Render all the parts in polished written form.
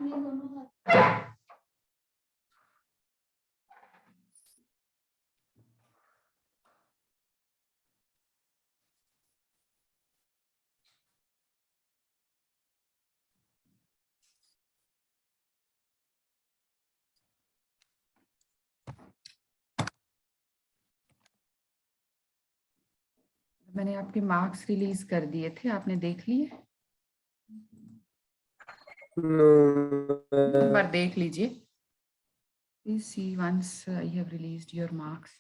मैंने आपके marks release कर दिए थे, आपने देख लिए? एक बार देख लीजिए। Please see once I have released your marks.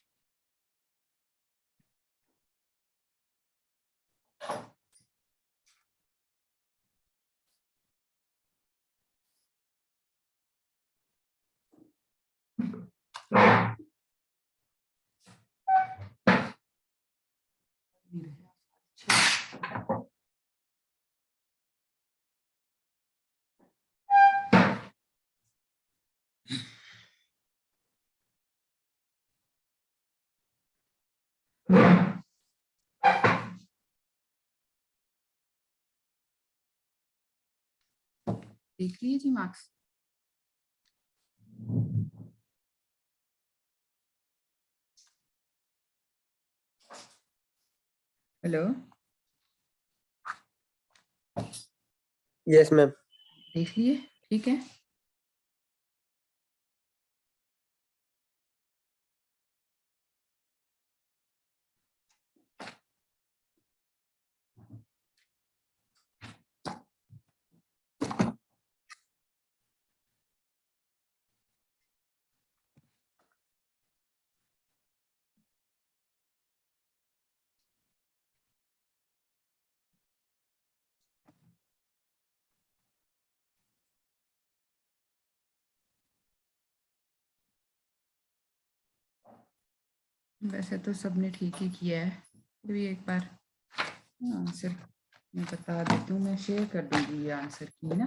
देख लिए जी मार्क्स? Hello, yes ma'am. देख लिए? ठीक है। वैसे तो सबने ठीक ही किया है, फिर भी एक बार आंसर मैं बता देती हूँ। मैं शेयर कर दूंगी ये आंसर की ना।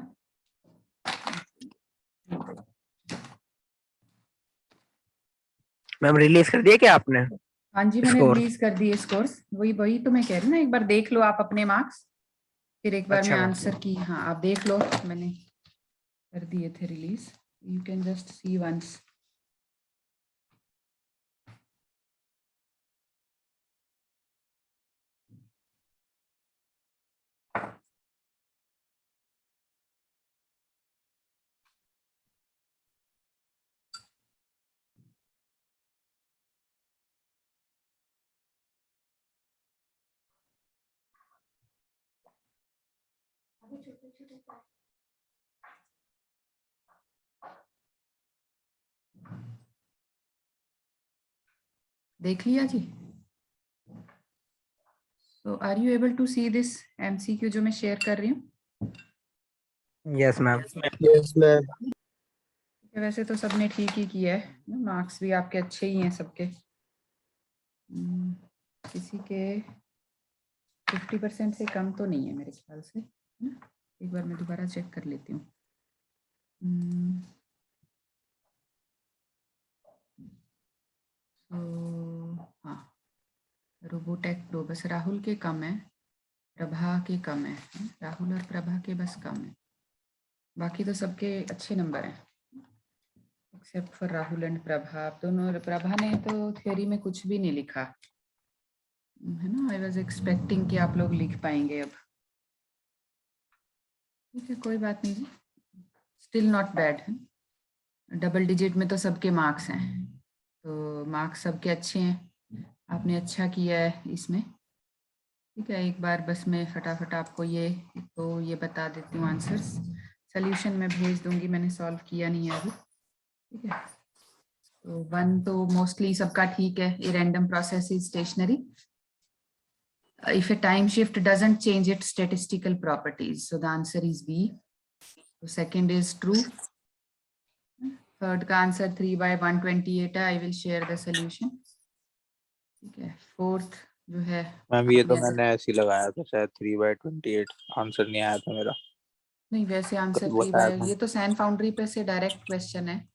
मैम रिलीज कर दिया क्या आपने? हाँ जी, मैंने स्कोर? रिलीज कर दिए स्कोर्स। वही तो मैं कह रही हूँ ना, एक बार देख लो आप अपने मार्क्स, फिर एक बार अच्छा मैं मैम। आंसर की। हाँ, आप देख लो, मैंने कर दिए थे release. You can just see once. देख लिया जी? So are you able to see this MCQ जो मैं शेयर कर रही हूँ? Yes ma'am. Yes ma'am. वैसे तो सबने ठीक ही किया है, मार्क्स भी आपके अच्छे ही हैं सबके। किसी के 50% से कम तो नहीं है मेरे ख्याल से, है ना? एक बार मैं दोबारा चेक कर लेती हूँ। हाँ, रोबोटेक दो बस राहुल के कम है, प्रभा के कम है। राहुल और प्रभा के बस कम है, बाकी तो सबके अच्छे नंबर हैं except for Rahul and Prabha. आप दोनों, प्रभा ने तो थ्योरी में कुछ भी नहीं लिखा है ना। आई वाज एक्सपेक्टिंग कि आप लोग लिख पाएंगे। अब ठीक है, कोई बात नहीं जी, स्टिल नॉट बैड है। डबल डिजिट में तो सबके मार्क्स हैं, तो मार्क्स सबके अच्छे हैं। आपने अच्छा किया है इसमें। ठीक है, एक बार बस मैं फटाफट आपको ये बता देती हूँ आंसर्स। सोल्यूशन मैं भेज दूंगी, मैंने सॉल्व किया नहीं है अभी। ठीक है, तो 1 तो मोस्टली सबका ठीक है। A random process is stationary if a time shift doesn't change its statistical properties. So the answer is B. So second is true. Third का आंसर 3/128 है। I will share the solution. ठीक है, fourth जो है ma'am ये तो मैंने ऐसे ही लगाया था, शायद 3/28 आंसर नहीं आया था मेरा। नहीं, वैसे आंसर कल बताया था। ये तो सैन फाउंड्री पे से डायरेक्ट क्वेश्चन है,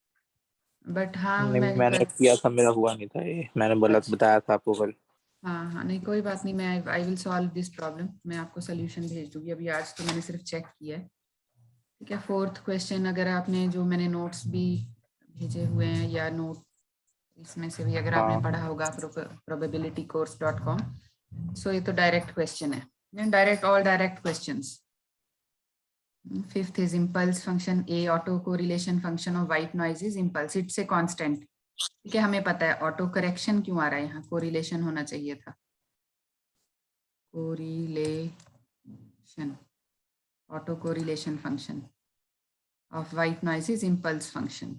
बट हाँ मैंने किया था, मेरा हुआ नहीं था ये, मैंने बोला बताया था आपको कल। हाँ, नहीं कोई बात नहीं, मैं I will solve this problem. मैं आपको सोल्यूशन भेज दूंगी। अभी आज तो मैंने सिर्फ चेक किया है। ठीक है, फोर्थ क्वेश्चन, अगर आपने जो मैंने नोट्स भी भेजे हुए हैं या नोट इसमें से भी अगर आपने हाँ। पढ़ा होगा probabilitycourse.com, सो ये तो डायरेक्ट क्वेश्चन है, direct all direct questions. Fifth is impulse function A, auto correlation function of white noise is impulse, it's a constant। ठीक है, हमें पता है ऑटो करेक्शन क्यों आ रहा है, यहाँ कोरिलेशन होना चाहिए था, correlation, auto correlation function of white noise is impulse function,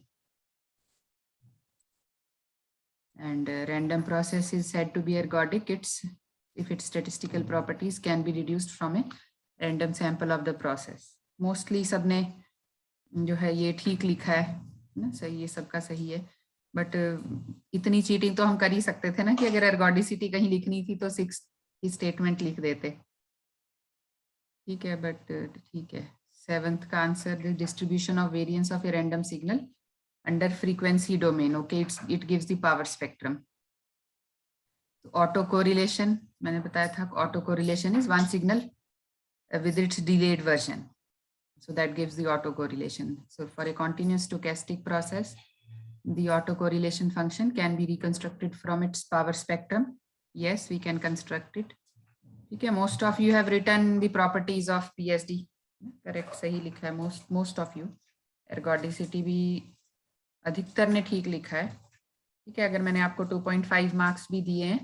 and random process is said to be ergodic if its statistical properties can be deduced from a random sample of the process। Mostly सबने जो है ये ठीक लिखा है ना, सही, ये सबका सही है, बट इतनी चीटिंग तो हम कर ही सकते थे ना कि अगर ergodicity कहीं लिखनी थी तो 6 की स्टेटमेंट लिख देते। ठीक है, बट ठीक है। 7th का answer, the distribution of variance of a random signal under frequency domain, okay, it gives the power spectrum. Auto correlation मैंने बताया था, auto correlation is one signal with its delayed version, so that gives the autocorrelation। So for a continuous stochastic process, the autocorrelation function can be reconstructed from its power spectrum। Yes, we can construct it। ठीक है, most of you have written the properties of PSD, correct, सही लिखा है, most of you। ergodicity भी अधिकतर ने ठीक लिखा है। ठीक है, अगर मैंने आपको 2.5 मार्क्स भी दिए हैं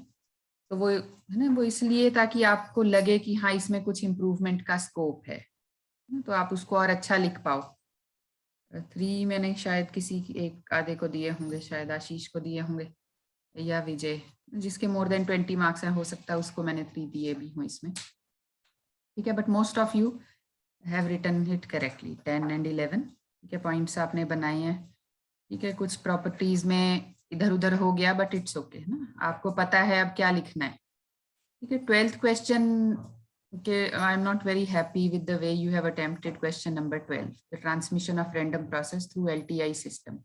तो वो है ना, वो इसलिए ताकि आपको लगे कि हाँ इसमें कुछ इम्प्रूवमेंट का स्कोप है, तो आप उसको और अच्छा लिख पाओ। 3 मैंने शायद किसी एक आधे को दिए होंगे, शायद आशीष को दिए होंगे या विजय, जिसके मोर देन 20 मार्क्स हैं, हो सकता है उसको मैंने 3 दिए भी हूँ इसमें। ठीक है, but most of you have written it correctly, 10 and 11। ठीक है, पॉइंट्स आपने बनाए हैं। ठीक है, कुछ प्रॉपर्टीज में इधर उधर हो गया, बट इट्स ओके ना, आपको पता है अब क्या लिखना है। ठीक है, 12th क्वेश्चन के, आई am not very happy with the way you have attempted question number 12, the transmission of random process through LTI system.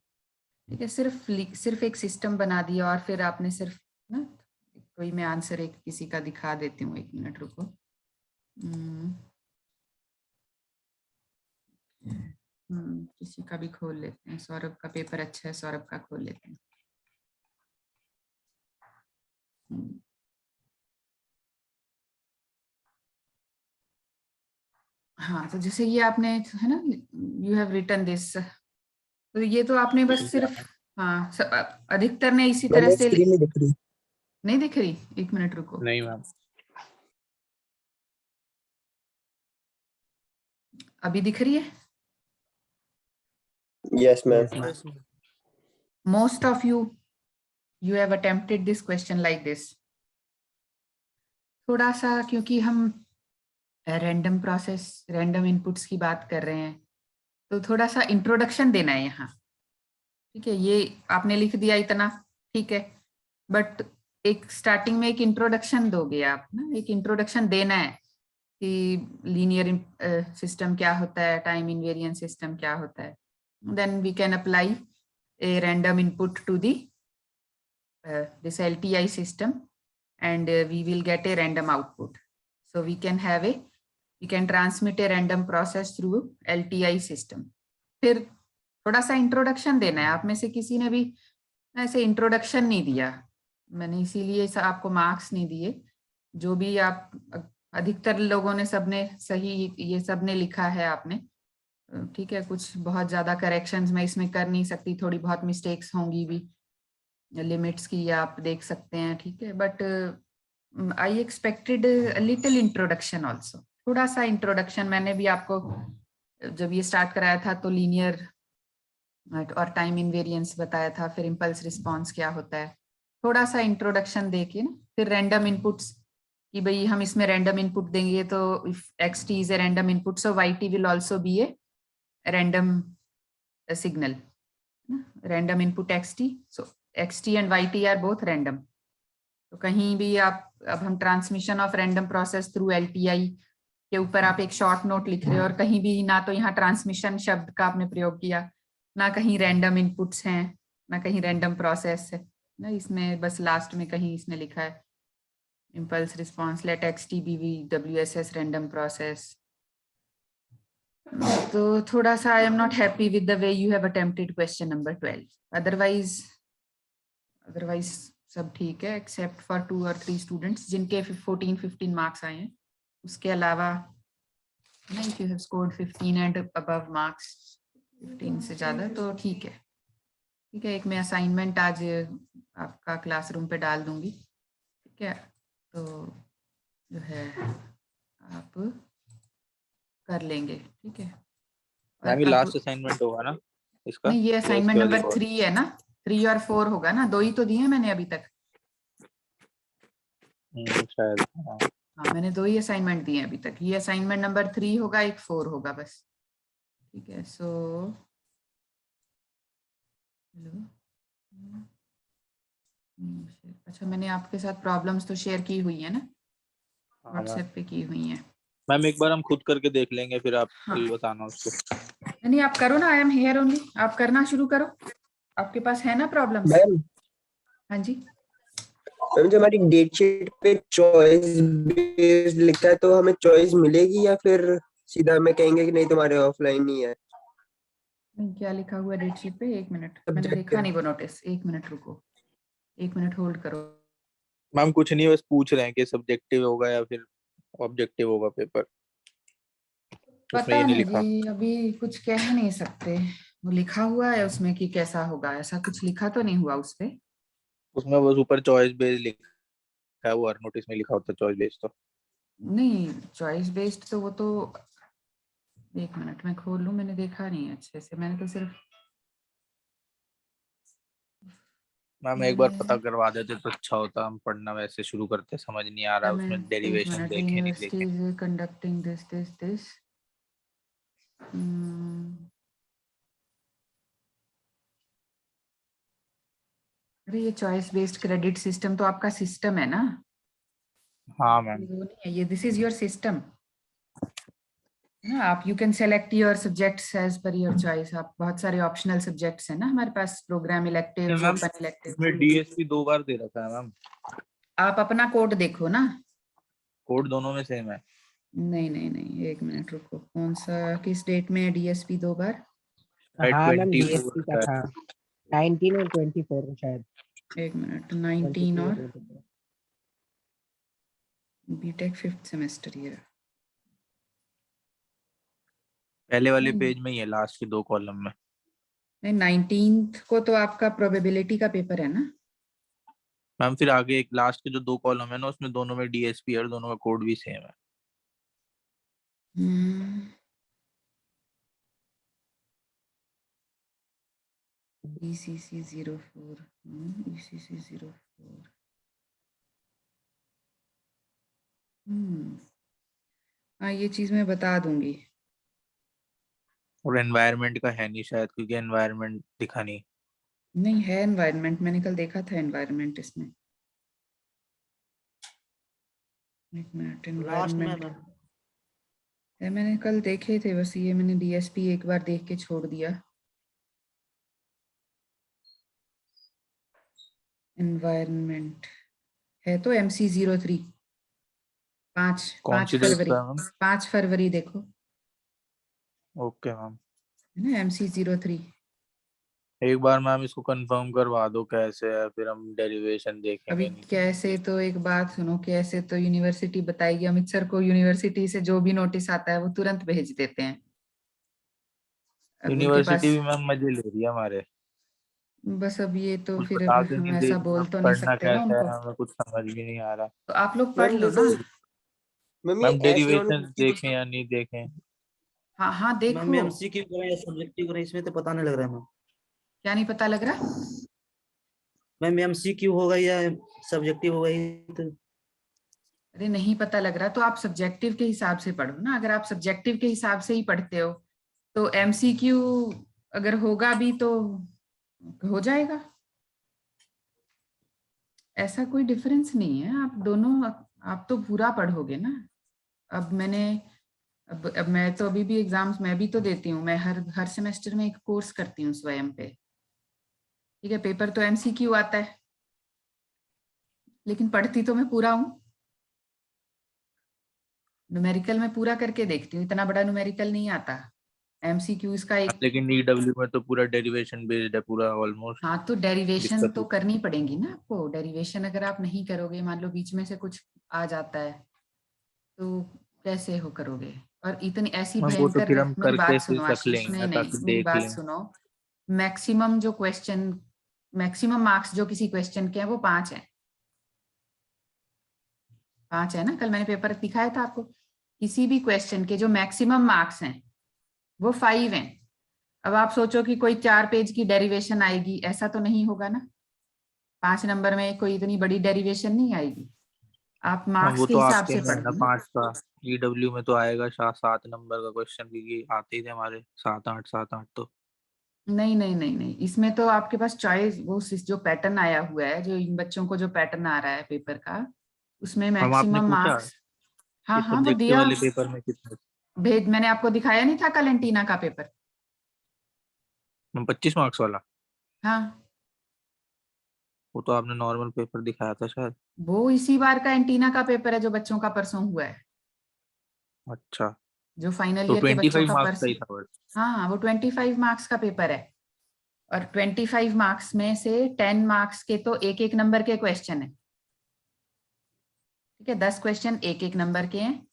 ठीक है, सिर्फ एक सिस्टम बना दिया और फिर आपने सिर्फ ना, कोई मैं आंसर एक किसी का दिखा देती हूँ, 1 मिनट रुको। किसी का भी खोल लेते हैं, सौरभ का पेपर अच्छा है, सौरभ का खोल लेते हैं। हाँ, तो जैसे ये आपने है ना, यू हैव रिटन दिस, तो ये तो आपने बस सिर्फ, हाँ अधिकतर ने इसी तरह से, नहीं दिख रही। नहीं दिख रही, 1 मिनट रुको। नहीं मैम। अभी दिख रही है? Yes ma'am. Most of you have attempted this question like this। थोड़ा सा, क्योंकि हम रैंडम प्रोसेस, रैंडम इनपुट्स की बात कर रहे हैं, तो थोड़ा सा इंट्रोडक्शन देना है यहाँ। ठीक है, ये आपने लिख दिया इतना, ठीक है, बट एक स्टार्टिंग में एक इंट्रोडक्शन दोगे आप ना, एक इंट्रोडक्शन देना है कि लीनियर सिस्टम क्या होता है, टाइम इनवेरिएंट सिस्टम क्या होता है, then we can apply a random input to the this LTI system, and we will get a random output। So we can transmit a random process through LTI system। फिर थोड़ा सा introduction देना है। आप में से किसी ने भी ऐसे इंट्रोडक्शन नहीं दिया, मैंने इसीलिए आपको मार्क्स नहीं दिए। जो भी आप, अधिकतर लोगों ने, सबने सही, ये सबने लिखा है आपने। ठीक है, कुछ बहुत ज्यादा करेक्शंस मैं इसमें कर नहीं सकती, थोड़ी बहुत मिस्टेक्स होंगी भी, लिमिट्स की आप देख सकते हैं। ठीक है, but I expected little introduction also, थोड़ा सा इंट्रोडक्शन। मैंने भी आपको जब ये स्टार्ट कराया था तो लीनियर और टाइम इनवेरिएंस बताया था, फिर इम्पल्स रिस्पॉन्स क्या होता है, थोड़ा सा इंट्रोडक्शन देके ना, फिर रैंडम इनपुट्स कि भाई हम इसमें रैंडम इनपुट देंगे, तो if xt is a random input, so yt will also be A random signal, random input xt, so xt and yt are both random। तो कहीं भी आप, अब हम transmission of random process through LTI के ऊपर आप एक शॉर्ट नोट लिख रहे हो, और कहीं भी ना तो यहाँ ट्रांसमिशन शब्द का आपने प्रयोग किया, ना कहीं रैंडम इनपुट्स हैं, ना कहीं रैंडम प्रोसेस है ना, इसमें बस लास्ट में कहीं इसने लिखा है impulse response let xt be WSS random process. तो थोड़ा सा I am not happy with the way you have attempted question number 12. Otherwise सब ठीक है एक्सेप्ट फॉर 2 और 3 स्टूडेंट्स जिनके 14-15 मार्क्स आए हैं. उसके अलावा नहीं, if you have scored 15 and above marks, 15 से ज्यादा तो ठीक है. ठीक है, एक मैं असाइनमेंट आज आपका क्लासरूम पे डाल दूंगी. ठीक है, तो जो है आप कर लेंगे. ठीक है, और मैम ये अब लास्ट असाइनमेंट होगा ना इसका? नहीं, ये या असाइनमेंट इसके बाद नंबर एक और? 3 है ना. 3 और 4 होगा ना, 2 ही तो दिए हैं मैंने अभी तक. शायद हाँ। हाँ, मैंने 2 ही असाइनमेंट दिए हैं अभी तक. ये असाइनमेंट नंबर 3 होगा, एक 4 होगा बस. ठीक है, सो हेलो. अच्छा, मैंने आपके साथ प्रॉब्लम्स तो शेयर की हुई है ना, हाँ मैम. व्हाट्सएप पे की हुई हैं. मैम एक बार हम खुद करके देख लेंगे, फिर आप हाँ. कल बताना उसको. नहीं, आप करो ना, आई एम हियर ओनली. आप करना शुरू करो. आपके पास है ना प्रॉब्लम्स? मैम हाँ जी. मैम जो हमारी डेट शीट पे चॉइस बेस्ड लिखा है तो हमें चॉइस मिलेगी या फिर सीधा हमें कहेंगे कि नहीं तुम्हारे ऑफलाइन ही है? नहीं, क्या लिखा हुआ है डेट शीट पे? एक मिनट, मैंने देखा सब्जेक्टिव। नहीं वो नोटिस. एक मिनट रुको, एक मिनट होल्ड करो. मैम कुछ नहीं, बस पूछ रहे हैं कि सब्जेक्टिव होगा या फिर ऑब्जेक्टिव होगा पेपर. उसमें पता ये नहीं नहीं लिखा. जी, अभी कुछ कह नहीं सकते. वो लिखा हुआ है उसमें कि कैसा होगा, ऐसा कुछ लिखा तो नहीं हुआ उस पे. उसमें बस ऊपर चॉइस बेस्ड लिखा है, वो हर नोटिस में लिखा होता है चॉइस बेस्ड. तो नहीं, चॉइस बेस्ड तो वो तो, एक मिनट मैं खोल लूं. मैंने देखा नहीं अच्छे से, मैंने तो सिर्फ मैम एक बार पता करवा देते तो अच्छा होता. हम पढ़ना वैसे शुरू करते, समझ नहीं आ रहा उसमें एक डेरिवेशन मिनट. देखे नहीं देखे. Universities conducting this. अरे ये चॉइस बेस्ड क्रेडिट सिस्टम तो आपका सिस्टम है ना, हाँ ये मैम. वो नहीं है. ये दिस इज योर सिस्टम ना. आप you can select your subjects as per your choice. आप बहुत सारे ऑप्शनल सब्जेक्ट्स हैं ना हमारे पास, program electives, ma'am open elective. इसमें डीएसपी 2 बार दे रखा है मैम. आप अपना कोड देखो ना. कोड दोनों में सेम है. नहीं नहीं नहीं, एक मिनट रुको. कौन सा, किस डेट में है डीएसपी 2 बार? हाँ मैम 24 डीएसपी का था 19 और 24 शायद। एक मिनट. 19 23 और और 24। BTech 5th semester year. पहले वाले नहीं पेज में ही है, लास्ट के 2 कॉलम में. नहीं, 19th को तो आपका प्रोबेबिलिटी का पेपर है ना. मैम फिर आगे एक लास्ट के जो 2 कॉलम है ना, उसमें दोनों में डीएसपी है और दोनों का कोड भी सेम है. ECC 04. ECC 04. हाँ, ये चीज मैं बता दूंगी. और एनवायरनमेंट का है नहीं शायद, क्योंकि एनवायरनमेंट दिखा नहीं. नहीं है एनवायरनमेंट, मैंने कल देखा था एनवायरनमेंट इसमें. एक मिनट. लास्ट में एनवायरनमेंट मैम है, मैंने कल देखे थे बस. ये मैंने डीएसपी एक बार देख के छोड़ दिया. एनवायरनमेंट है तो MC03. 5 कौन 5 सी डेट फरवरी. का है मैम? 5 फरवरी देखो, ओके मैम. है ना MC03. एक बार मैम इसको कंफर्म करवा दो कैसे है, फिर हम डेरिवेशन अभी देखेंगे. नहीं कैसे, तो एक बात सुनो, कैसे तो यूनिवर्सिटी बताएगी. अमित सर को यूनिवर्सिटी से जो भी नोटिस आता है वो तुरंत भेज देते हैं. अब उनके यूनिवर्सिटी पास भी मैम मजे ले रही है हमारे. बस, अब ये तो कुछ फिर अब बताते हम नहीं, ऐसा देख बोल तो नहीं पढ़ना सकते ना कैसा उनको. है, हमें कुछ समझ भी नहीं आ रहा. तो आप लोग पढ़ मैम लो जैसे ना. मैम ये मैम एस डेरिवेशन नॉन देखें या नहीं देखें? हाँ हाँ, मैम देखो. MCQ करें या सब्जेक्टिव करें इसमें तो पता नहीं लग रहा है मैम। क्या नहीं पता लग रहा? मैम MCQ होगा या सब्जेक्टिव होगा ये तो। अरे नहीं पता लग रहा तो आप सब्जेक्टिव के हिसाब से पढ़ो ना. अगर आप सब्जेक्टिव के हिसाब से ही पढ़ते हो तो MCQ अगर होगा भी तो हो जाएगा. ऐसा कोई डिफरेंस नहीं है. आप दोनों, आप तो पूरा पढ़ोगे ना. अब मैंने, अब मैं तो अभी भी एग्जाम्स मैं भी तो देती हूँ. मैं हर हर सेमेस्टर में एक कोर्स करती हूँ स्वयं पे. ठीक है, पेपर तो MCQ आता है, लेकिन पढ़ती तो मैं पूरा हूँ. न्यूमेरिकल में पूरा करके देखती हूँ, इतना बड़ा न्यूमेरिकल नहीं आता. एमसीक्यू इसका एक, लेकिन ईडब्ल्यू में तो पूरा डेरिवेशन बेस्ड है पूरा ऑलमोस्ट। हाँ तो डेरिवेशन दिक्कत तो है। करनी पड़ेगी ना आपको। डेरिवेशन अगर आप नहीं करोगे, मान लो बीच में से कुछ आ जाता है तो कैसे हो करोगे। और इतनी ऐसी हाँ, वो तो भयंकर, फिर हम मेरी करके बात फिर सुनो रख आशीष, लेंगे नहीं ना, नहीं ताकि मेरी देख बात लें। सुनो। मैक्सिमम जो क्वेश्चन, मैक्सिमम मार्क्स जो किसी क्वेश्चन के हैं वो 5 है। 5 है ना, कल मैंने पेपर दिखाया था आपको। किसी भी क्वेश्चन के जो मैक्सिमम मार्क्स हैं वो 5 हैं। अब आप सोचो कि कोई 4 पेज की डेरिवेशन आएगी, ऐसा तो नहीं होगा ना। 5 नंबर में कोई इतनी बड़ी डेरिवेशन नहीं आएगी। आप हाँ, मार्क्स वो के तो हिसाब आपके से में है ना पढ़ो ना। 5 का। ईडब्ल्यू में तो आएगा 7 नंबर का क्वेश्चन, क्योंकि आते ही थे हमारे 7 8 तो। नहीं नहीं नहीं नहीं, इसमें तो आपके पास चॉइस, वो जो पैटर्न आया हुआ है, जो इन बच्चों को जो पैटर्न आ रहा है पेपर का, उसमें हम आपने मैक्सिमम पूछा मार्क्स। हाँ कि हाँ वो सब्जेक्टिव दिया, वाले पेपर में कितने? भेज, मैंने आपको दिखाया नहीं था कल एंटीना का पेपर। 25 मार्क्स वाला? हाँ, वो तो आपने नॉर्मल पेपर दिखाया था शायद। वो इसी बार का एंटीना का पेपर है जो बच्चों का परसों हुआ है, अच्छा, जो फाइनल तो ईयर के बच्चों 25 का मार्क्स का परसों। ही था बस। हाँ वो 25 मार्क्स का पेपर है। और 25 मार्क्स में से 10 मार्क्स के तो एक एक नंबर के क्वेश्चन है। ठीक है, 10 क्वेश्चन एक एक नंबर के हैं।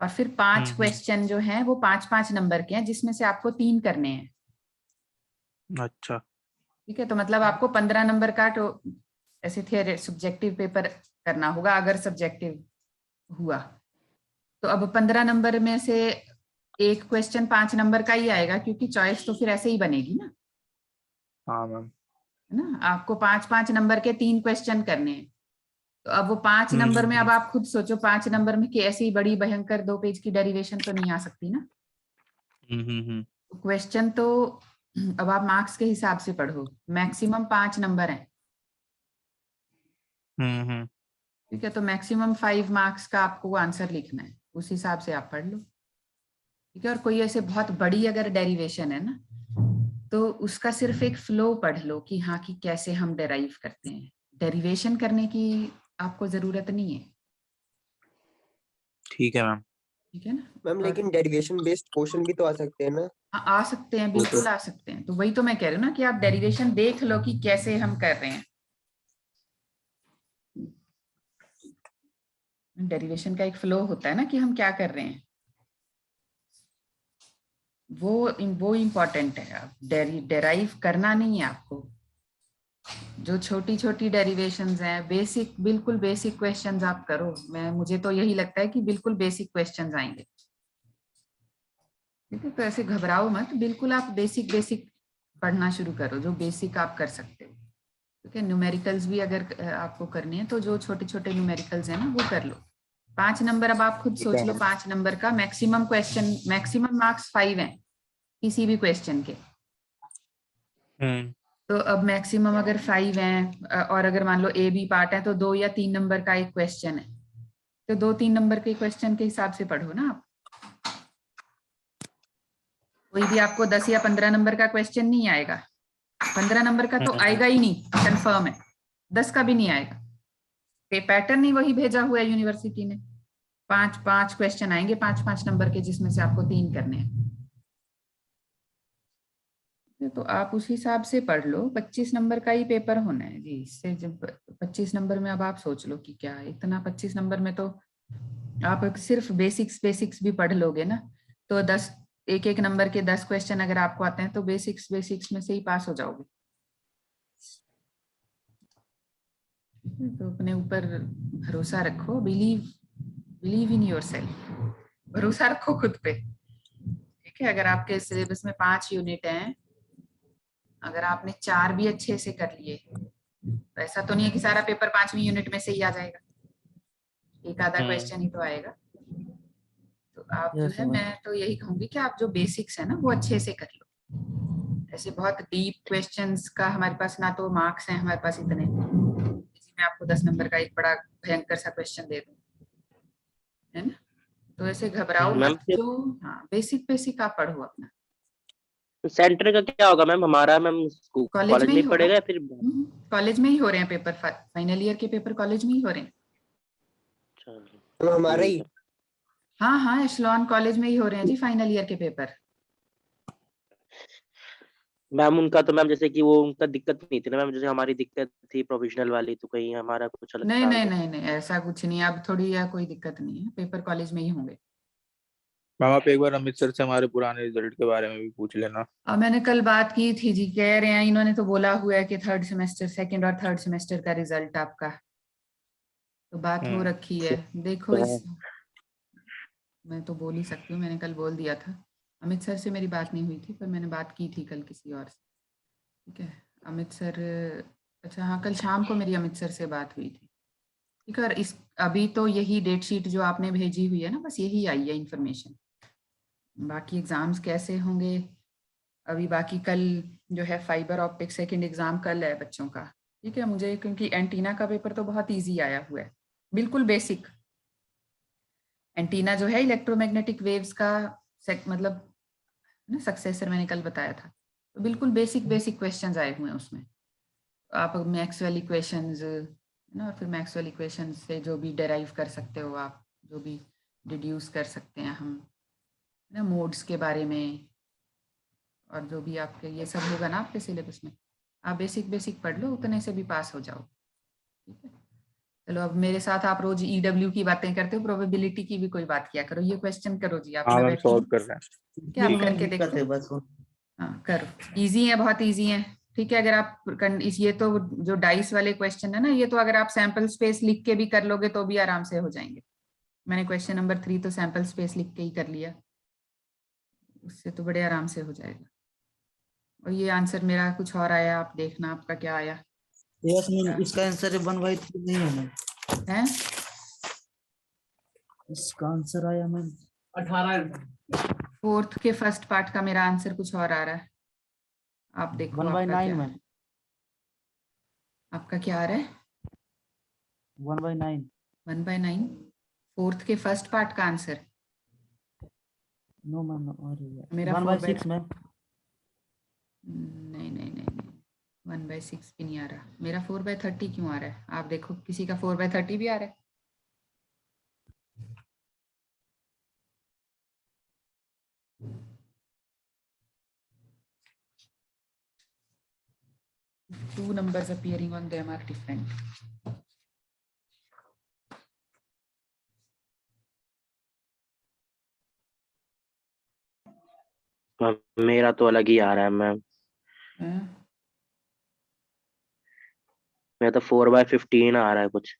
और फिर 5 हम्म। क्वेश्चन जो हैं वो 5 5 नंबर के हैं, जिसमें से आपको 3 करने हैं। अच्छा। ठीक है, तो मतलब आपको 15 नंबर का तो ऐसे थे सब्जेक्टिव पेपर करना होगा, अगर सब्जेक्टिव हुआ तो। अब 15 नंबर में से एक क्वेश्चन 5 नंबर का ही आएगा, क्योंकि चॉइस तो फिर ऐसे ही बनेगी ना। हाँ मैम। है ना, आपको 5 5 नंबर के 3 क्वेश्चन करने हैं। तो अब वो 5 नंबर में, अब आप खुद सोचो 5 नंबर में कि ऐसी बड़ी भयंकर 2 पेज की डेरिवेशन तो नहीं आ सकती ना। हम्म। क्वेश्चन तो अब आप मार्क्स के हिसाब से पढ़ो, मैक्सिमम 5 नंबर हैं। हम्म। ठीक है, तो मैक्सिमम 5 मार्क्स का आपको आंसर लिखना है, उस हिसाब से आप पढ़ लो। ठीक है, और कोई ऐसे बहुत बड़ी अगर डेरिवेशन है ना, तो उसका सिर्फ एक फ्लो पढ़ लो कि हाँ कि कैसे हम डेराइव करते हैं। डेरिवेशन करने की आपको जरूरत नहीं है। ठीक है मैम। ठीक है ना। मैम और लेकिन डेरिवेशन बेस्ड क्वेश्चन भी तो आ सकते हैं ना? हाँ, आ सकते हैं, वो तो बिल्कुल आ सकते हैं। तो वही तो मैं कह रही हूँ ना कि आप डेरिवेशन देख लो कि कैसे हम कर रहे हैं। डेरिवेशन का एक फ्लो होता है ना कि हम क्या कर रहे हैं, वो इम्पोर्टेंट है। आप डेराइव करना नहीं है आपको। जो छोटी छोटी डेरिवेशंस हैं, बेसिक, बिल्कुल बेसिक क्वेश्चंस आप करो। मुझे तो यही लगता है कि बिल्कुल बेसिक क्वेश्चंस आएंगे। ठीक है, तो ऐसे घबराओ मत, बिल्कुल आप बेसिक बेसिक पढ़ना शुरू करो, जो बेसिक आप कर सकते हो। ठीक है, न्यूमेरिकल्स भी अगर आपको करने हैं तो जो छोटे छोटे न्यूमेरिकल्स हैं ना वो कर लो। 5 नंबर, अब आप खुद ठीक सोच है लो, मैम। 5 नंबर का मैक्सिमम क्वेश्चन, मैक्सिमम मार्क्स 5 हैं किसी भी क्वेश्चन के। हम्म। तो अब मैक्सिमम अगर 5 हैं, और अगर मान लो ए बी पार्ट है, तो 2 या 3 नंबर का एक क्वेश्चन है, तो 2 3 नंबर के क्वेश्चन के हिसाब से पढ़ो ना आप। कोई भी आपको 10 या 15 नंबर का क्वेश्चन नहीं आएगा। 15 नंबर का तो आएगा ही नहीं, कंफर्म है। 10 का भी नहीं आएगा। पैटर्न ही वही भेजा हुआ है यूनिवर्सिटी ने। 5 5 क्वेश्चन आएंगे 5 5 नंबर के, जिसमें से आपको 3 करने हैं। तो आप उस हिसाब से पढ़ लो। 25 नंबर का ही पेपर होना है जी। इससे जब 25 नंबर में अब आप सोच लो कि क्या इतना, 25 नंबर में तो आप सिर्फ बेसिक्स बेसिक्स भी पढ़ लोगे ना, तो 10 एक एक नंबर के 10 क्वेश्चन अगर आपको आते हैं तो बेसिक्स बेसिक्स में से ही पास हो जाओगे। तो अपने ऊपर भरोसा रखो, बिलीव इन योरसेल्फ, भरोसा रखो खुद पे। ठीक है, अगर आपके सिलेबस में 5 यूनिट हैं, अगर आपने 4 भी अच्छे से कर लिए, तो ऐसा तो नहीं है कि सारा पेपर 5वीं यूनिट में से ही आ जाएगा, एक आधा क्वेश्चन ही तो आएगा। तो आप जो यस है, मैम। मैं तो यही कहूंगी कि आप जो बेसिक्स है ना वो अच्छे से कर लो। ऐसे बहुत डीप क्वेश्चंस का हमारे पास ना तो मार्क्स हैं हमारे पास इतने, किसी में आपको 10 नंबर का एक बड़ा भयंकर सा क्वेश्चन दे दूं, है ना। तो ऐसे घबराओ मैम मत, जो हाँ बेसिक बेसिक आप पढ़ो अपना। सेंटर का क्या होगा मैम हमारा? मैम कॉलेज कॉलेज में में ही ही होगा। पड़ेगा या फिर? कॉलेज में ही हो रहे हैं पेपर, फाइनल ईयर के पेपर कॉलेज में ही हो रहे हैं। अच्छा तो हमारा ठीक ही? है। हाँ हाँ, एशलॉन कॉलेज में ही हो रहे हैं जी फाइनल ईयर के पेपर। मैम उनका तो मैम जैसे कि वो उनका दिक्कत नहीं थी ना मैम, जैसे हमारी दिक्कत थी प्रोविजनल वाली, तो कहीं हमारा कुछ अलग नहीं था नहीं क्या? नहीं नहीं, ऐसा कुछ नहीं, अब थोड़ी या कोई दिक्कत नहीं है, पेपर कॉलेज में ही होंगे। मैम आप एक बार अमित सर से हमारे पुराने रिजल्ट के बारे में भी पूछ लेना। और मैंने कल बात की थी जी, कह रहे हैं इन्होंने तो बोला हुआ है कि थर्ड सेमेस्टर, सेकंड और थर्ड सेमेस्टर का रिजल्ट आपका, तो बात हो रखी है। देखो तो इस, मैं तो बोल ही सकती हूँ, मैंने कल बोल दिया था। अमित सर से मेरी बात नहीं हुई थी, पर मैंने बात की थी कल किसी और से। ठीक है, अमित सर, अच्छा हाँ, कल शाम को मेरी अमित सर से बात हुई थी। ठीक है, और इस अभी तो यही डेट शीट जो आपने भेजी हुई है ना, बस यही आई है इन्फॉर्मेशन। बाकी एग्जाम्स कैसे होंगे अभी, बाकी कल जो है फाइबर ऑप्टिक सेकंड एग्जाम कल है बच्चों का। ठीक है, मुझे क्योंकि एंटीना का पेपर तो बहुत इजी आया हुआ है, बिल्कुल बेसिक। एंटीना जो है इलेक्ट्रोमैग्नेटिक वेव्स का मतलब ना सक्सेसर, मैंने कल बताया था, तो बिल्कुल बेसिक बेसिक क्वेश्चंस आए हुए हैं उसमें। आप मैक्सवेल इक्वेशंस ना, और फिर मैक्सवेल इक्वेशंस से जो भी डेराइव कर सकते हो आप, जो भी डिड्यूस कर सकते हैं हम ना, मोड्स के बारे में, और जो भी आपके ये सब होगा ना आपके सिलेबस में, आप बेसिक बेसिक पढ़ लो, उतने से भी पास हो जाओ। ठीक है, चलो अब मेरे साथ आप रोज ईडब्ल्यू की बातें करते हो, प्रोबेबिलिटी की भी कोई बात किया करो। ये क्वेश्चन करो जी आप, हाँ मैं मैम बैठी सॉल्व हूँ, कर रहे हैं। क्या आप मैम करके दिक्कत देखो। है बस। हाँ करो, इजी है, बहुत इजी है। ठीक है, अगर आप ये तो जो डाइस वाले क्वेश्चन है ना, ये तो अगर आप सैंपल स्पेस लिख के भी कर लोगे तो भी आराम से हो जाएंगे। मैंने क्वेश्चन नंबर 3 तो सैंपल स्पेस लिख के ही कर लिया, उससे तो बड़े आराम से हो जाएगा। और ये आंसर मेरा कुछ और आया, आप देखना आपका क्या आया यस मैम, इसका आंसर 1/3 नहीं है मैम। है। इसका आंसर आया मैम 18। फोर्थ के फर्स्ट पार्ट का मेरा आंसर कुछ और आ रहा है, आप देखो आपका 1/9 क्या है। मैम, आपका क्या आ रहा है? 1/9। 1/9 फोर्थ के फर्स्ट पार्ट का आंसर। नो मैम, और मेरा 1/6 मैम। नहीं नहीं नहीं नहीं, 1/6 भी नहीं आ रहा मेरा, 4/30 क्यों आ रहा है? आप देखो किसी का 4/30 भी आ रहा है। Two numbers appearing on them are different. Ma'am, मेरा तो अलग ही आ रहा है मैम, हाँ? मेरा तो 4/15 आ रहा है कुछ।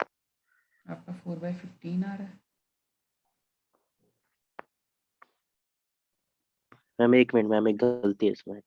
आपका 4/15 आ रहा है। मैम एक मिनट मैम, एक गलती है इसमें।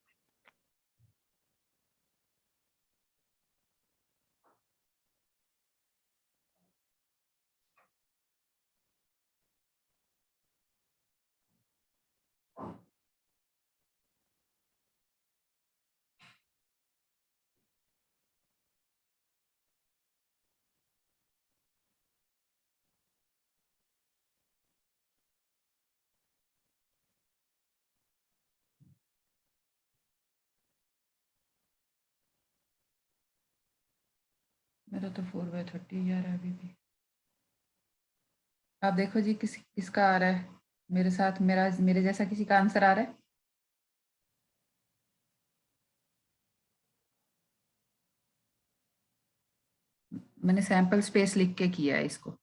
मेरा तो 4/30 आ रहा है अभी भी। आप देखो जी किसका आ रहा है मेरे साथ, मेरे जैसा किसी का आंसर आ रहा है? मैंने सैंपल स्पेस लिख के किया है इसको।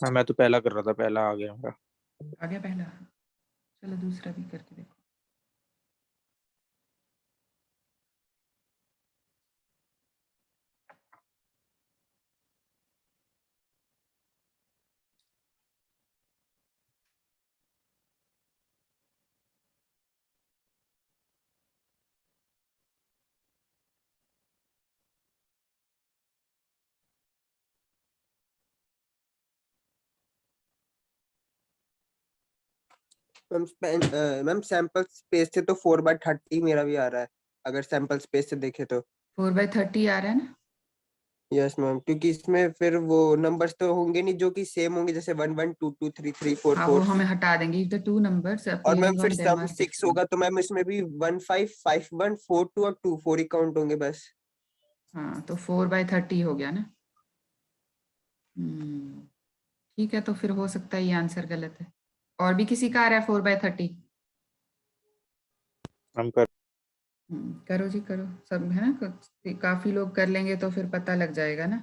हाँ मैं तो पहला कर रहा था, पहला आ गया मेरा। आ गया पहला? चलो दूसरा भी करके देखो। मैम सैंपल स्पेस से तो 4/30 मेरा भी आ रहा है, अगर सैंपल स्पेस से देखे तो। 4/30 आ रहा है ना? यस मैम, क्योंकि इसमें फिर वो नंबर्स तो होंगे नहीं जो कि सेम होंगे, जैसे 1 1 2 2 3 3 4 हाँ वो 4। हमें हटा देंगे। इफ द टू नंबर्स और मैम अपीयरिंग फिर ऑन देम सम आर 6 होगा तो मैम इसमें भी 1 5 5 1 4 2 और 2 4 ही काउंट होंगे बस। हाँ तो 4/30 हो गया ना। ठीक है, तो फिर हो सकता है ये आंसर गलत है। और भी किसी का आ रहा है 4/30? हम कर करो जी करो, सब है ना, काफी लोग कर लेंगे तो फिर पता लग जाएगा ना।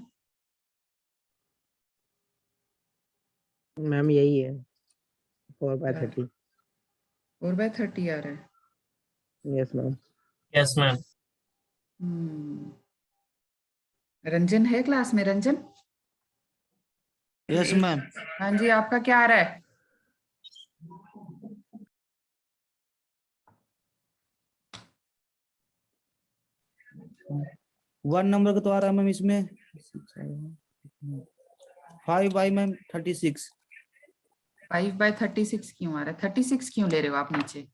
मैम यही है 4/30। 4/30 आ रहा है। Yes ma'am. Yes ma'am. हम्म, रंजन है क्लास में? Ranjan, yes ma'am. हाँ जी, आपका क्या आ रहा है? वन नंबर का तो आ रहा है मैम इसमें 5 मैम 36। 5/36 क्यों आ रहा है? 36 क्यों ले रहे हो आप नीचे?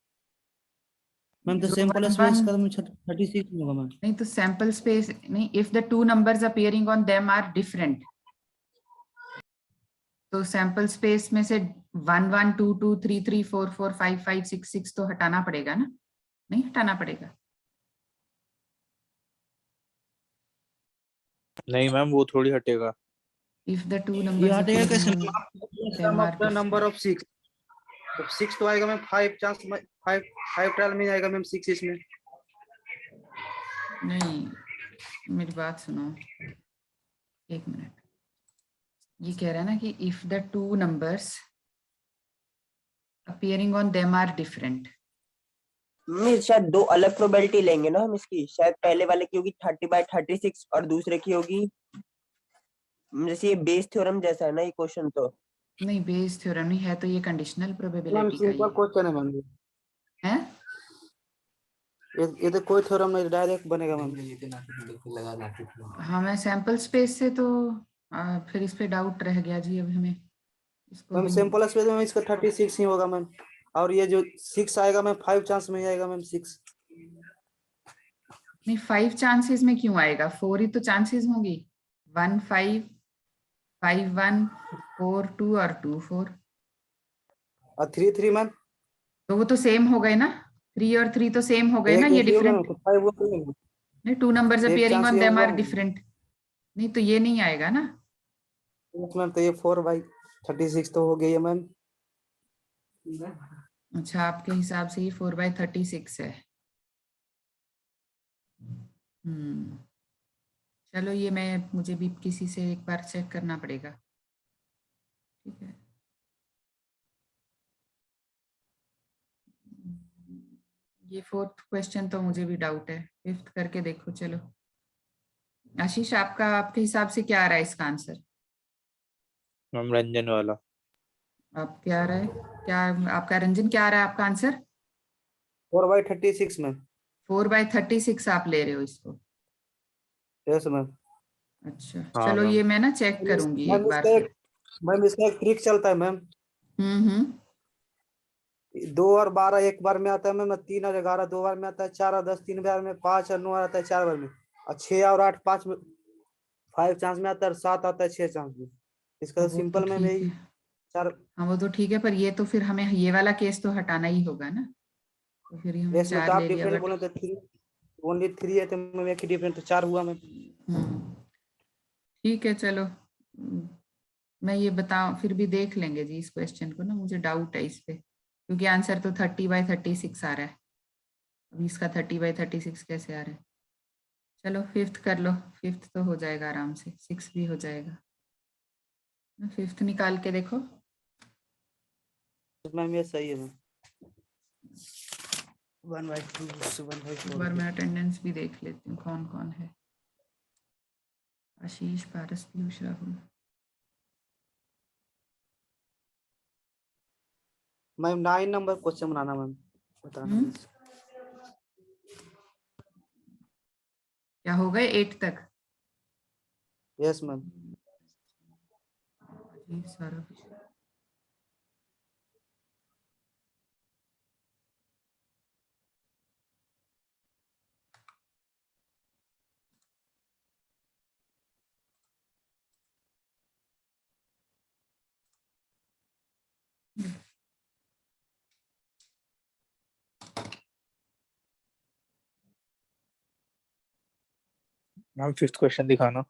मैम तो जो सैंपल 1 स्पेस 1 का तो 36 नहीं होगा मैम। नहीं तो सैंपल स्पेस नहीं, if the two numbers appearing on them are different, तो सैंपल स्पेस में से 1 1 2 2 3 3 4 4 5 5 6 6 तो हटाना पड़ेगा ना? नहीं हटाना पड़ेगा? नहीं मैम, वो थोड़ी हटेगा। इफ द टू ये नंबर्स हटेगा अपीयरिंग कैसे? On some them of are the number different. Of 6, तो 6 तो आएगा मैम 5 चांस में 5 5 ट्रायल में आएगा मैम 6 इसमें। नहीं, मेरी बात सुनो, एक मिनट। ये कह रहा है ना कि if the two numbers appearing on them are different. नहीं, शायद दो अलग प्रोबेबिलिटी लेंगे ना हम इसकी। शायद पहले वाले की होगी 30/36 और दूसरे की होगी, जैसे ये बेस थ्योरम जैसा है ना ये क्वेश्चन तो। नहीं, बेस थ्योरम नहीं है, तो ये कंडीशनल मैम प्रोबेबिलिटी का ही सिंपल क्वेश्चन है मैम, है। ये तो कोई थ्योरम नहीं, डायरेक्ट बनेगा मैम। हाँ मैं सैंपल स्पेस से तो फिर इस पे डाउट रह गया जी। अब हमें इसको मैम हम सैंपल स्पेस में इसका 36 ही होगा मैम, और ये जो 6 आएगा मैम 5 चांस में ही आएगा मैम 6। नहीं, 5 चांसेस में क्यों आएगा? 4 ही तो चांसेस होंगी। 1 5 5 1 4 2 और 2 4। और 3 3 मैम तो वो तो सेम हो गए ना, 3 और 3 तो सेम हो गए ना, ये एक ही होगा ना, डिफरेंट। तो 5 वो तो नहीं, नहीं, टू नंबर्स एक अपीयरिंग चांस ऑन ये देम होगा आर मैम। डिफरेंट। नहीं तो ये नहीं आएगा ना। मैम तो ये 4/36 तो हो गई है मैम। अच्छा, आपके हिसाब से ये 4/36 है। हम्म, चलो ये मुझे भी किसी से एक बार चेक करना पड़ेगा। ठीक है, ये 4th क्वेश्चन तो मुझे भी डाउट है। 5th करके देखो चलो। आशीष, आपका आपके हिसाब से क्या आ रहा है इसका आंसर? मैम रंजन वाला। आप क्या आ रहा है? क्या आपका रंजन, क्या आ रहा है आपका आंसर? 4/36 मैम। 4/36 आप ले रहे हो इसको? Yes ma'am. अच्छा हाँ चलो, मैम। ये मैं ना चेक करूंगी एक मैम बार इसका फिर। एक मैम इसका एक ट्रिक चलता है मैम। हम्म। 2 और 12 एक बार में आता है मैम, 3 और 11 2 बार में आता है, 4 और 10 3 बार में, 5 और 9 आता है 4 बार में, और 6 और 8 5 में 5 चांस में आता है, और 7 आता है 6 चांस में। इसका तो वो तो सिंपल मैम ठीक यही है। 4। हाँ वो तो ठीक है, पर ये तो फिर हमें ये वाला केस तो हटाना ही होगा ना, तो फिर हमने इसमें तो 4 आप ले लिया डिफरेंट बट। बोले तो 3 ओनली 3 है, तो मैम एक ही डिफरेंट तो 4 हुआ मैम। ठीक है चलो। मैं ये बताऊं, फिर भी देख लेंगे जी इस क्वेश्चन को ना, मुझे डाउट है इस पे, क्योंकि आंसर तो 30/36 आ रहा है। अभी इसका 30/36 कैसे आ रहा है? चलो 5th कर लो। 5th तो हो जाएगा आराम से, 6 भी हो जाएगा। 5th निकाल के देखो। तो मैम ये सही है मैम। 1/2 एक बार मैं अटेंडेंस भी देख लेती हूँ कौन कौन है। Ashish, Paras, Piyush, Rahul. Ma'am 9 number question बनाना मैम, बताना हम्म? मैम। क्या हो गए 8 तक? Yes ma'am. अजीब सारा कुछ। मैम 5th क्वेश्चन दिखाना।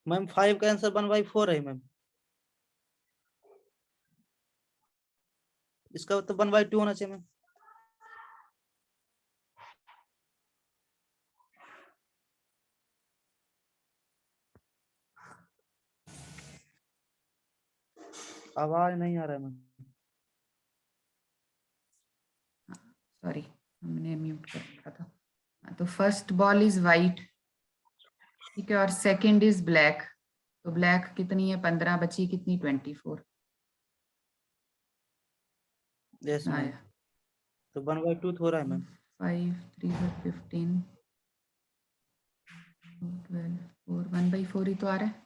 मैम 5 का आंसर 1/4 है मैम। इसका तो 1/2 होना चाहिए मैम। आवाज नहीं आ रहा है मैम। सॉरी, हमने म्यूट कर रखा था। तो फर्स्ट बॉल इज वाइट, ठीक है, और सेकंड इज ब्लैक। तो ब्लैक कितनी है? 15, बची कितनी? 24। यस मैम, आया तो 1/2 हो रहा है मैम। 5, 3 15, 12, 4, 1/4 ही तो आ रहा है।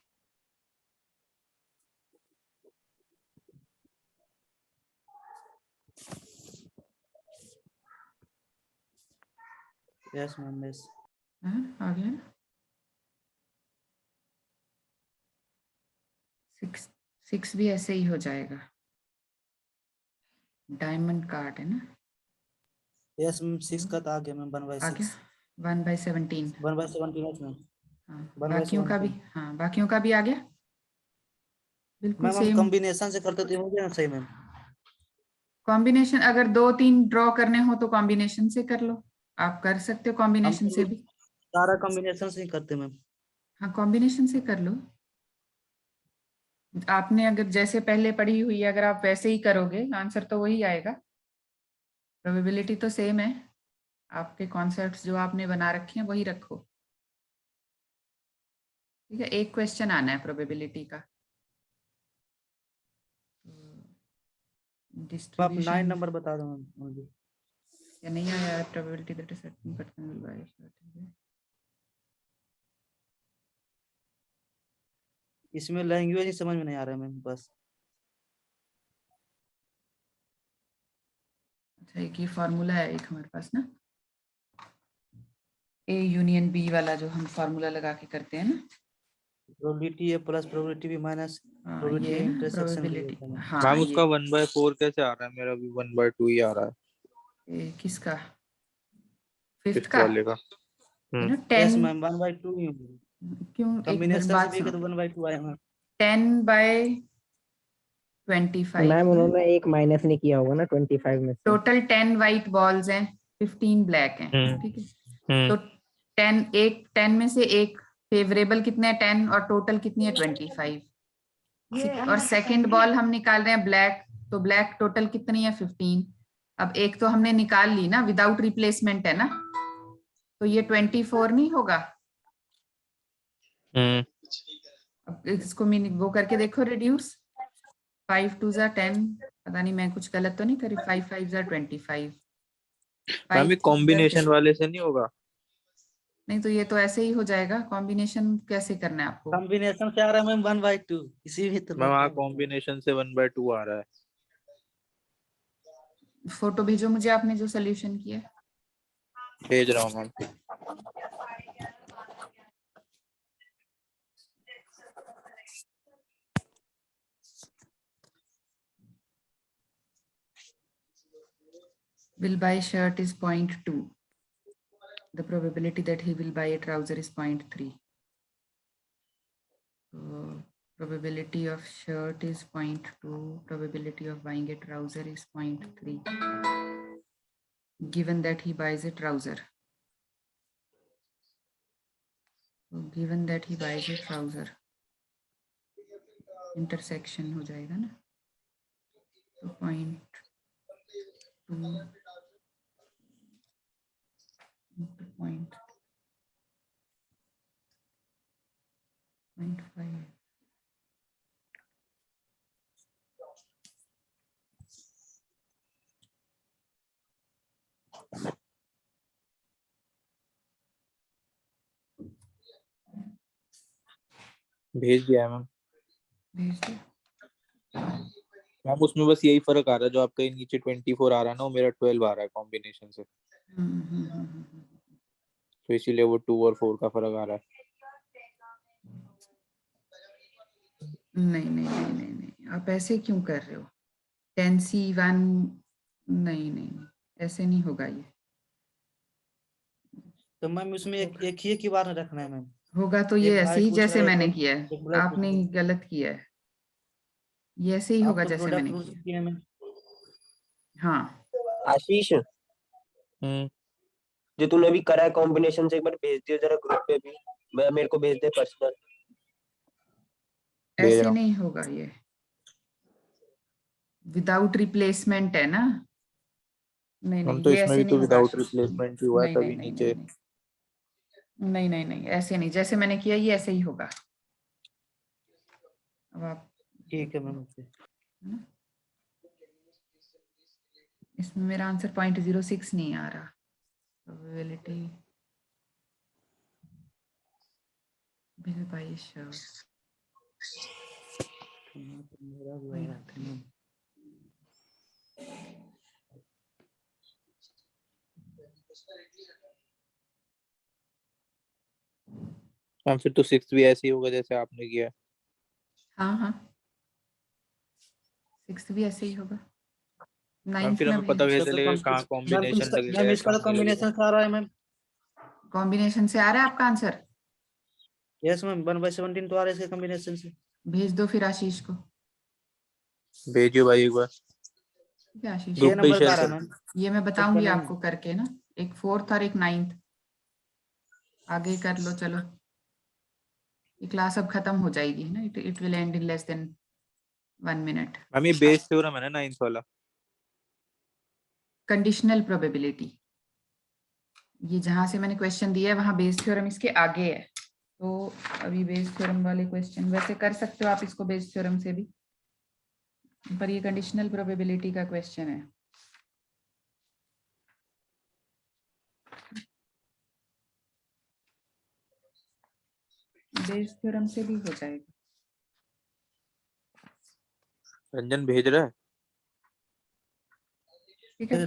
Yes ma'am, yes. हाँ, आ गया ना। 6 भी ऐसे ही हो जाएगा। डायमंड कार्ड है ना। यस मैम, 6 का तो आ गया मैम। आ 1/6, गया 1/17। 1/17 यस मैम। हाँ, 1/17। बाकियों का भी, हाँ बाकियों का भी आ गया बिल्कुल मैम हम सेम। कॉम्बिनेशन से करते तो हो गया ना सही मैम। कॉम्बिनेशन अगर 2-3 ड्रॉ करने हो तो कॉम्बिनेशन से कर लो, आप कर सकते हो हम कॉम्बिनेशन तो से भी। सारा कॉम्बिनेशन से ही करते मैम। हाँ, कॉम्बिनेशन से कर लो। आपने अगर जैसे पहले पढ़ी हुई है, अगर आप वैसे ही करोगे आंसर तो वही आएगा। प्रोबेबिलिटी तो सेम है, आपके कॉन्सेप्ट्स जो आपने बना रखे हैं वही रखो, ठीक है। एक क्वेश्चन आना है प्रोबेबिलिटी का। आप 9 डिस्ट्रीब्यूशन नंबर बता दो मैम मुझे। या नहीं आया? Probability that is certain but can be by. इसमें लैंग्वेज ही समझ में नहीं आ रहा है मैम बस। अच्छा, एक ये फॉर्मूला है एक हमारे पास ना, A यूनियन B वाला, जो हम फॉर्मूला लगा के करते हैं ना। प्रोबेबिलिटी है प्लस प्रोबेबिलिटी भी माइनस हाँ, प्रोबेबिलिटी ये है ना इंटरसेक्शन भी प्रोबेबिलिटी। होता है। हाँ, मैम ये उसका 1/4 कैसे आ रहा है? मेरा भी 1/2 ही आ रहा है किसका? 5th 5th का वाले का। है ना। यस 10 मैम 1/2 ही क्यों? एक कॉम्बिनेशन से बात भी सुनो, तो 1/2 आया मैम। 10/25 मैम है ना। उन्होंने एक माइनस नहीं किया होगा ना 25 में से। टोटल 10 वाइट बॉल्स हैं, 15 ब्लैक हैं, ठीक है। तो 10 में से एक फेवरेबल कितने हैं? 10, और टोटल कितनी है? 25। और सेकंड बॉल हम निकाल रहे हैं ब्लैक, तो ब्लैक टोटल कितनी है? 15। अब एक तो हमने निकाल ली ना, विदाउट रिप्लेसमेंट है ना, तो ये 24 नहीं होगा। हम्म अब इसको वो करके देखो रिड्यूस। 5 2 जा 10, पता नहीं मैं कुछ गलत तो नहीं करी। 5 5 जा 25, मैम 5 ये 3 जा कॉम्बिनेशन 10। वाले से नहीं होगा? नहीं तो ये तो ऐसे ही हो जाएगा। कॉम्बिनेशन कैसे करना है आपको? कॉम्बिनेशन क्या आ रहा है मैम 1/2 इसी भी तो मैम लिखा हाँ है। कॉम्बिनेशन से 1/2 आ रहा है। फोटो भेजो मुझे आपने जो सोल्यूशन किया है। भेज रहा हूँ ma'am. Will buy shirt is 0.2. The probability that he will buy a trouser is 0.3. So probability of shirt is 0.2. Probability of buying a trouser is 0.3. Given that he buys a trouser. So given that he buys a trouser. Intersection हो जाएगा ना? तो 0.2 into 0.5. भेज दिया है ma'am. भेज दो। Ma'am उसमें बस यही फर्क आ रहा है, जो आपका ये नीचे 24 आ रहा है ना, वो मेरा 12 आ रहा है कॉम्बिनेशन से। तो इसीलिए वो 2 और 4 का फर्क आ रहा है। नहीं, आप ऐसे क्यों कर रहे हो? 10C1 नहीं, ऐसे नहीं होगा ये। तो मैम उसमें एक ही बार रखना है मैम। होगा तो ये एक ऐसे हाइट ही पूछ जैसे रहा है, मैंने एक किया है। ब्लड पूछ आपने रहा है। गलत किया है। ये ऐसे ही आप होगा तो जैसे प्रोडक्ट मैंने रूल्स किया। किए हैं मैम। हाँ आशीष, जो तूने अभी करा है कॉम्बिनेशन से एक बार भेज दियो जरा ग्रुप पे भी। मेरे को भेज दे पर्सनल। भेज ऐसे रहा हूँ। नहीं होगा ये। विदाउट रिप्लेसमेंट है ना? हम नहीं तो ये इसमें ऐसे भी नहीं तो होगा विदाउट आशीष। रिप्लेसमेंट ही हुआ है, नहीं तभी नीचे। नहीं ऐसे नहीं। जैसे मैंने किया ये ऐसे ही होगा। अब आप ठीक है मैम। है ना? इसमें मेरा आंसर 0.06 नहीं आ रहा। प्रोबेबिलिटी बिल बाय शर्ट मेरा भी आ रहा है मैम। मैम फिर तो 6 भी ऐसे ही होगा जैसे आपने किया है। हाँ 6 भी ऐसे ही होगा। मैम 9th फिर में हमें भी पता इसका कैसे तो लगेगा कहाँ मैम कॉम्बिनेशन लगेगा या इसका कहाँ तो नहीं लगेगा? कॉम्बिनेशन आ रहा है मैम। कॉम्बिनेशन से आ रहा है आपका आंसर? यस मैम 1/17 तो आ रहा है इसके कॉम्बिनेशन से। भेज दो फिर आशीष को। भेजियो भाई एक बार। ठीक है आशीष, 6 ग्रुप पे ही नंबर का शेयर आ रहा है कर। मैम। ये मैं ओपन बताऊंगी है आपको करके ना। एक 4th और एक 9th आगे कर लो। चलो ये क्लास अब खत्म हो जाएगी ना। It will and in less than 1 minute. Ma'am ये बेस थ्योरम है ना 9th वाला? कंडीशनल प्रोबेबिलिटी, ये जहां से मैंने क्वेश्चन दिया है वहां बेस थ्योरम इसके आगे है। तो अभी बेस थ्योरम वाले क्वेश्चन वैसे कर सकते हो आप इसको बेस थ्योरम से भी, पर ये कंडीशनल प्रोबेबिलिटी का क्वेश्चन है। बेस थ्योरम से भी हो जाएगा। रंजन भेज रहा है। ठीक है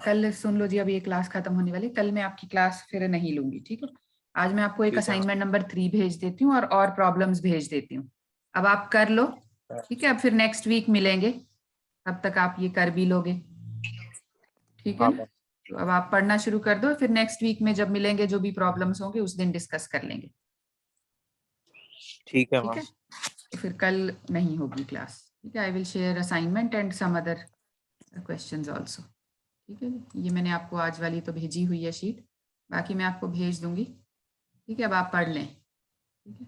कल सुन लो जी, अभी ये क्लास खत्म होने वाली। कल मैं आपकी क्लास फिर नहीं लूंगी। ठीक है, आज मैं आपको एक ठीक है असाइनमेंट नंबर 3 भेज देती हूँ और प्रॉब्लम्स भेज देती हूँ। अब आप कर लो। ठीक है, अब फिर नेक्स्ट वीक मिलेंगे, तब तक आप ये कर भी लोगे। ठीक है हाँ ना? मैम। तो अब आप पढ़ना शुरू कर दो, फिर नेक्स्ट वीक में जब मिलेंगे जो भी प्रॉब्लम्स होंगे उस दिन डिस्कस कर लेंगे। ठीक है ठीक मैम। है, तो फिर कल नहीं होगी क्लास। ठीक है, I will share assignment and some other questions also. ठीक है, ये मैंने आपको आज वाली तो भेजी हुई है शीट, बाकी मैं आपको भेज दूंगी। ठीक है, अब आप पढ़ लें। ठीक है।